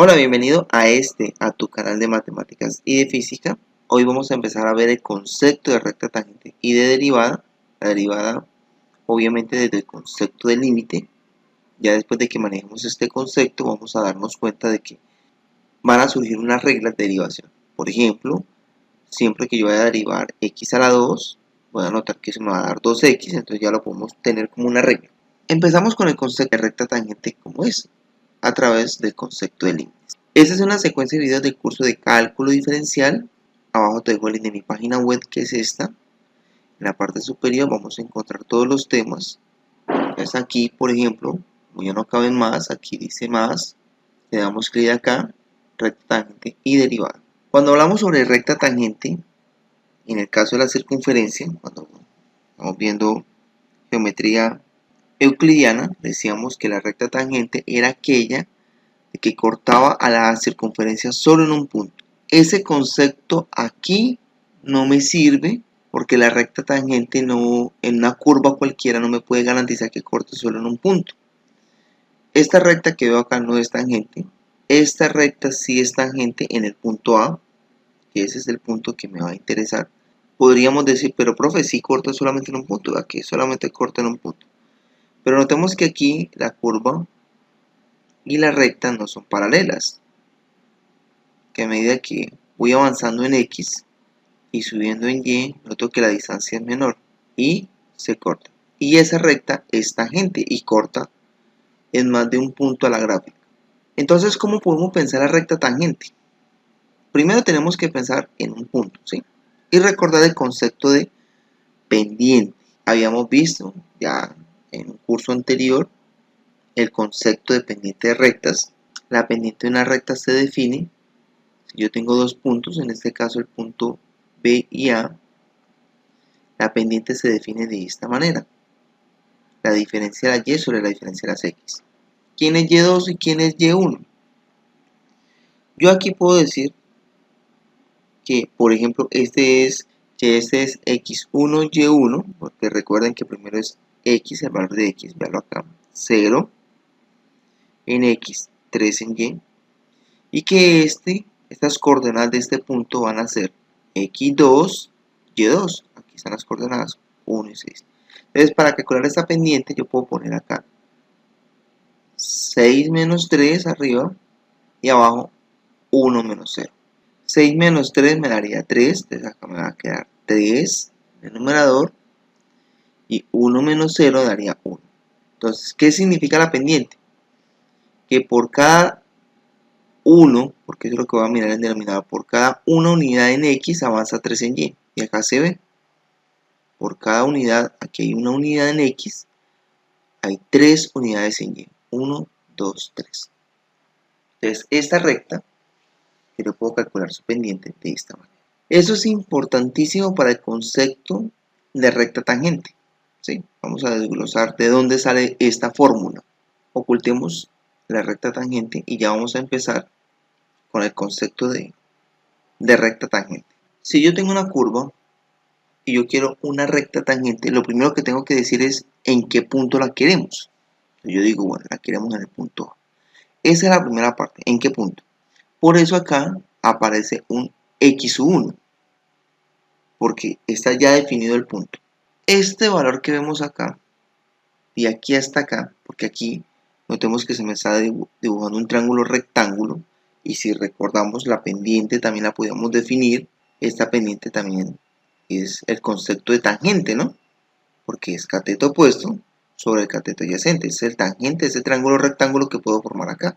Hola, bienvenido a tu canal de matemáticas y de física. Hoy vamos a empezar a ver el concepto de recta tangente y de derivada. La derivada, obviamente, desde el concepto de límite. Ya después de que manejemos este concepto, vamos a darnos cuenta de que van a surgir unas reglas de derivación. Por ejemplo, siempre que yo vaya a derivar x a la 2, voy a notar que se me va a dar 2x, entonces ya lo podemos tener como una regla. Empezamos con el concepto de recta tangente como es, a través del concepto de límite. Esta es una secuencia de videos del curso de cálculo diferencial. Abajo te dejo el link de mi página web, que es esta. En la parte superior vamos a encontrar todos los temas. Entonces aquí, por ejemplo, como ya no caben más, aquí dice más. Le damos clic acá, recta tangente y derivada. Cuando hablamos sobre recta tangente, en el caso de la circunferencia, cuando estamos viendo geometría euclidiana, decíamos que la recta tangente era aquella que cortaba a la circunferencia solo en un punto. Ese concepto aquí no me sirve porque la recta tangente no, en una curva cualquiera no me puede garantizar que corte solo en un punto. Esta recta que veo acá no es tangente. Esta recta sí es tangente en el punto A, que ese es el punto que me va a interesar. Podríamos decir, pero profe, sí corta solamente en un punto, aquí solamente corta en un punto. Pero notemos que aquí la curva y la recta no son paralelas, que a medida que voy avanzando en X y subiendo en Y, noto que la distancia es menor y se corta. Y esa recta es tangente y corta en más de un punto a la gráfica. Entonces, ¿cómo podemos pensar la recta tangente? Primero tenemos que pensar en un punto, ¿sí? Y recordar el concepto de pendiente. Habíamos visto ya en un curso anterior el concepto de pendiente de rectas. La pendiente de una recta se define si yo tengo dos puntos, en este caso el punto B y A. La pendiente se define de esta manera: la diferencia de la y sobre la diferencia de las x. ¿Quién es y2 y quién es y1? Yo aquí puedo decir que, por ejemplo, este es x1, y1, porque recuerden que primero es x, el valor de x, veanlo acá, 0 en x, 3 en y que estas coordenadas de este punto van a ser x2, y2. Aquí están las coordenadas 1 y 6. Entonces, para calcular esta pendiente, yo puedo poner acá 6 menos 3 arriba y abajo 1 menos 0. 6 menos 3 me daría 3, entonces acá me va a quedar 3 en el numerador y 1 menos 0 daría 1. Entonces, ¿qué significa la pendiente? Que por cada 1, porque eso es lo que voy a mirar en el denominador, por cada una unidad en X avanza 3 en Y. Y acá se ve, por cada unidad, aquí hay una unidad en X, hay 3 unidades en Y. 1, 2, 3. Entonces, esta recta, yo puedo calcular su pendiente de esta manera. Eso es importantísimo para el concepto de recta tangente, ¿sí? Vamos a desglosar de dónde sale esta fórmula. Ocultemos la recta tangente y ya vamos a empezar con el concepto de recta tangente. Si yo tengo una curva y yo quiero una recta tangente, lo primero que tengo que decir es en qué punto la queremos. Yo digo, bueno, la queremos en el punto A. Esa es la primera parte, ¿en qué punto? Por eso acá aparece un x1, porque está ya definido el punto. Este valor que vemos acá, de aquí hasta acá, porque aquí notemos que se me está dibujando un triángulo rectángulo, y si recordamos la pendiente también la podemos definir. Esta pendiente también es el concepto de tangente, ¿no? Porque es cateto opuesto sobre el cateto adyacente. Es el tangente, ese triángulo rectángulo que puedo formar acá.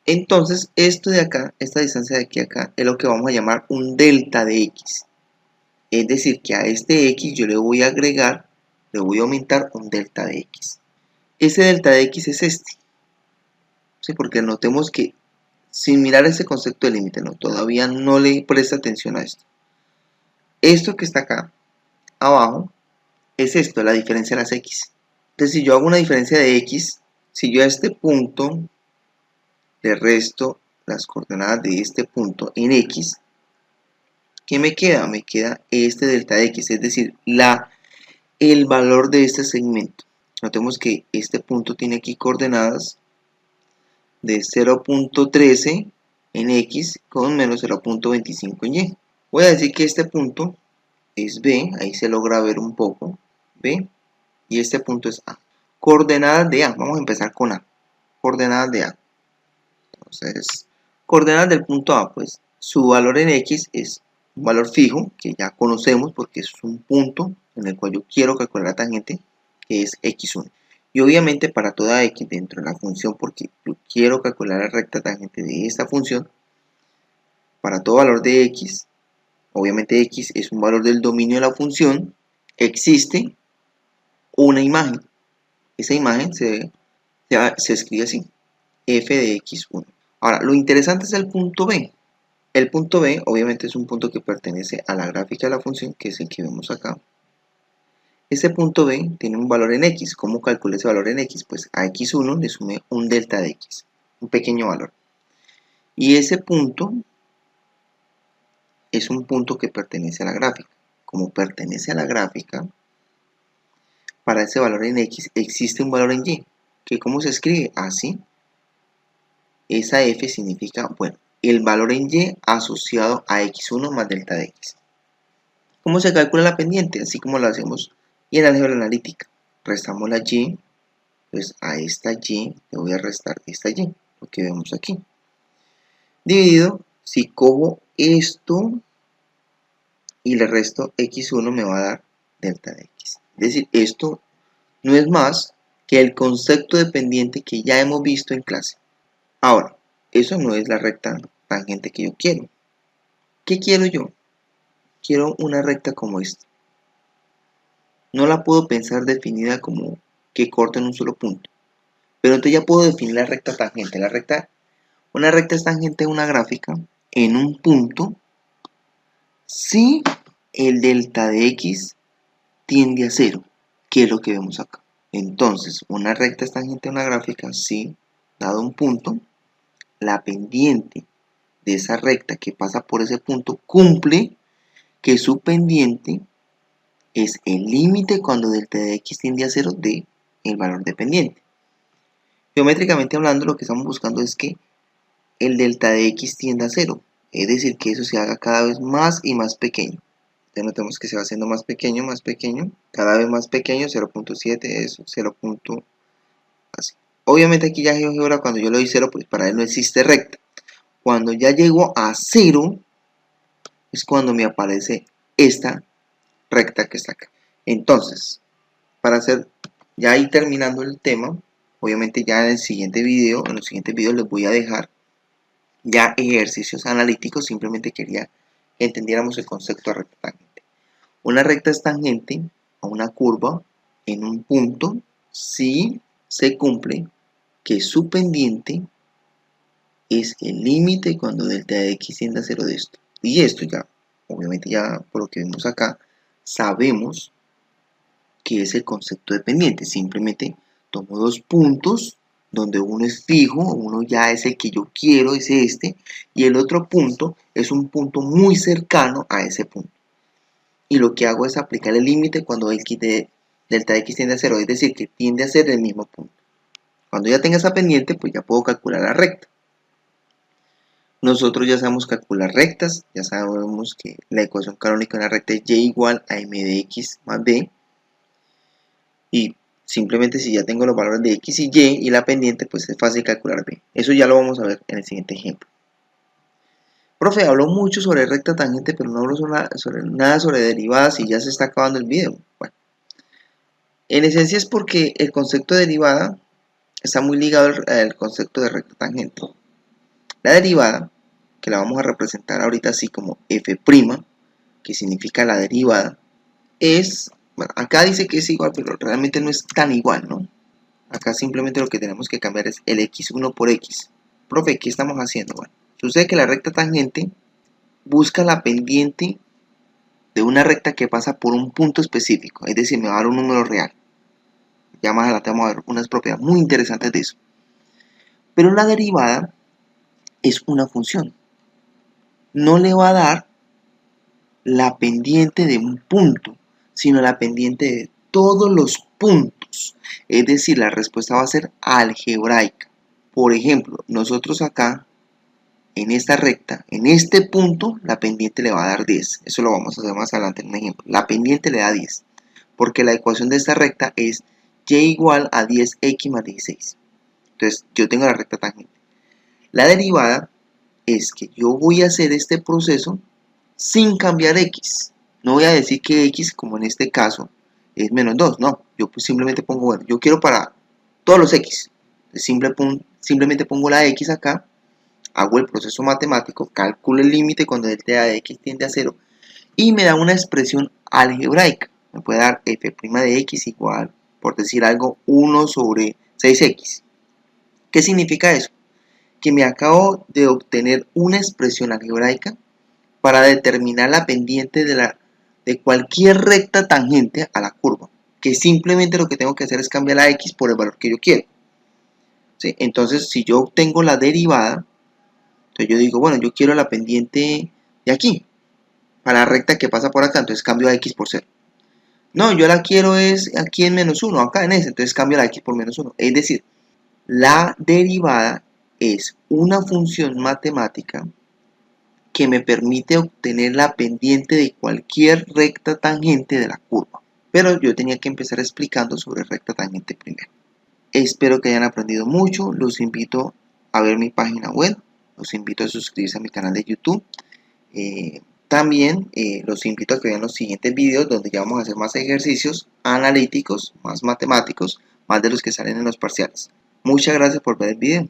Entonces, esto de acá, esta distancia de aquí a acá, es lo que vamos a llamar un delta de x. Es decir, que a este x yo le voy a agregar, le voy a aumentar un delta de x. Ese delta de x es este. ¿Sí? Porque notemos que sin mirar ese concepto de límite, no, todavía no le presta atención a esto. Esto que está acá abajo es esto, la diferencia de las x. Entonces, si yo hago una diferencia de x, si yo a este punto le resto las coordenadas de este punto en x, ¿qué me queda? Me queda este delta de x, es decir, el valor de este segmento. Notemos que este punto tiene aquí coordenadas de 0.13 en X con menos 0.25 en Y. Voy a decir que este punto es B, ahí se logra ver un poco, B, y este punto es A. Coordenadas de A, vamos a empezar con A. Coordenadas de A. Entonces, coordenadas del punto A, pues su valor en X es un valor fijo, que ya conocemos porque es un punto en el cual yo quiero calcular la tangente, que es x1. Y obviamente para toda x dentro de la función, porque yo quiero calcular la recta tangente de esta función, para todo valor de x, obviamente x es un valor del dominio de la función, existe una imagen. Esa imagen se escribe así, f de x1. Ahora, lo interesante es el punto B. El punto B, obviamente, es un punto que pertenece a la gráfica de la función, que es el que vemos acá. Este punto B tiene un valor en X. ¿Cómo calculo ese valor en X? Pues a X1 le sumé un delta de X, un pequeño valor. Y ese punto es un punto que pertenece a la gráfica. Como pertenece a la gráfica, para ese valor en X existe un valor en Y. ¿Que cómo se escribe? Así. Esa F significa, bueno, el valor en Y asociado a X1 más delta de X. ¿Cómo se calcula la pendiente? Así como lo hacemos y en álgebra analítica. Restamos la Y, pues a esta Y le voy a restar esta Y, lo que vemos aquí. Dividido, si cojo esto y le resto x1 me va a dar delta de x. Es decir, esto no es más que el concepto de pendiente que ya hemos visto en clase. Ahora, eso no es la recta tangente que yo quiero. ¿Qué quiero yo? Quiero una recta como esta. No la puedo pensar definida como que corta en un solo punto. Pero entonces ya puedo definir la recta tangente. Una recta es tangente a una gráfica en un punto si el delta de x tiende a 0, que es lo que vemos acá. Entonces, una recta es tangente a una gráfica si, dado un punto, la pendiente de esa recta que pasa por ese punto cumple que su pendiente es el límite cuando delta de x tiende a 0 de el valor de pendiente. Geométricamente hablando, lo que estamos buscando es que el delta de x tienda a 0, es decir, que eso se haga cada vez más y más pequeño. Ya notemos que se va haciendo más pequeño, cada vez más pequeño, 0.7, eso, 0. Así. Obviamente aquí ya GeoGebra, cuando yo le doy 0, pues para él no existe recta. Cuando ya llego a 0, es cuando me aparece esta recta que está acá. Entonces, para hacer, ya ahí terminando el tema, obviamente ya en el siguiente video, en los siguientes videos les voy a dejar ya ejercicios analíticos. Simplemente quería que entendiéramos el concepto de recta tangente. Una recta es tangente a una curva en un punto si se cumple que su pendiente es el límite cuando delta de x tiende a 0 de esto. Y esto ya, obviamente ya por lo que vemos acá, sabemos que es el concepto de pendiente. Simplemente tomo dos puntos donde uno es fijo, uno ya es el que yo quiero, es este, y el otro punto es un punto muy cercano a ese punto. Y lo que hago es aplicar el límite cuando delta de x tiende a 0, es decir, que tiende a ser el mismo punto. Cuando ya tenga esa pendiente, pues ya puedo calcular la recta. Nosotros ya sabemos calcular rectas, ya sabemos que la ecuación canónica de una recta es y igual a m de x más b. Y simplemente si ya tengo los valores de x y y la pendiente, pues es fácil calcular b. Eso ya lo vamos a ver en el siguiente ejemplo. Profe, habló mucho sobre recta tangente, pero no habló nada sobre derivadas y ya se está acabando el video. Bueno, en esencia es porque el concepto de derivada está muy ligado al concepto de recta tangente. La derivada, que la vamos a representar ahorita así como f', que significa la derivada, es, bueno, acá dice que es igual, pero realmente no es tan igual, ¿no? Acá simplemente lo que tenemos que cambiar es el x1 por x. Profe, ¿qué estamos haciendo? Bueno, sucede que la recta tangente busca la pendiente de una recta que pasa por un punto específico, es decir, me va a dar un número real. Ya más adelante vamos a ver unas propiedades muy interesantes de eso. Pero la derivada es una función. No le va a dar la pendiente de un punto, sino la pendiente de todos los puntos. Es decir, la respuesta va a ser algebraica. Por ejemplo, nosotros acá, en esta recta, en este punto, la pendiente le va a dar 10. Eso lo vamos a hacer más adelante en un ejemplo. La pendiente le da 10, porque la ecuación de esta recta es y igual a 10x más 16. Entonces, yo tengo la recta tangente. La derivada es que yo voy a hacer este proceso sin cambiar x. No voy a decir que x, como en este caso, es menos 2. No, yo pues simplemente pongo, bueno, yo quiero para todos los x. Simplemente pongo la x acá, hago el proceso matemático, calculo el límite cuando el delta de x tiende a 0 y me da una expresión algebraica. Me puede dar f' de x igual, por decir algo, 1 sobre 6x. ¿Qué significa eso? Que me acabo de obtener una expresión algebraica para determinar la pendiente de cualquier recta tangente a la curva, que simplemente lo que tengo que hacer es cambiar la x por el valor que yo quiero. ¿Sí? Entonces, si yo obtengo la derivada, entonces yo digo, bueno, yo quiero la pendiente de aquí, para la recta que pasa por acá, entonces cambio a x por 0. No, yo la quiero es aquí en menos 1, acá en ese, entonces cambio la x por menos 1. Es decir, la derivada es una función matemática que me permite obtener la pendiente de cualquier recta tangente de la curva. Pero yo tenía que empezar explicando sobre recta tangente primero. Espero que hayan aprendido mucho. Los invito a ver mi página web. Los invito a suscribirse a mi canal de YouTube. También los invito a que vean los siguientes videos donde ya vamos a hacer más ejercicios analíticos, más matemáticos, más de los que salen en los parciales. Muchas gracias por ver el video.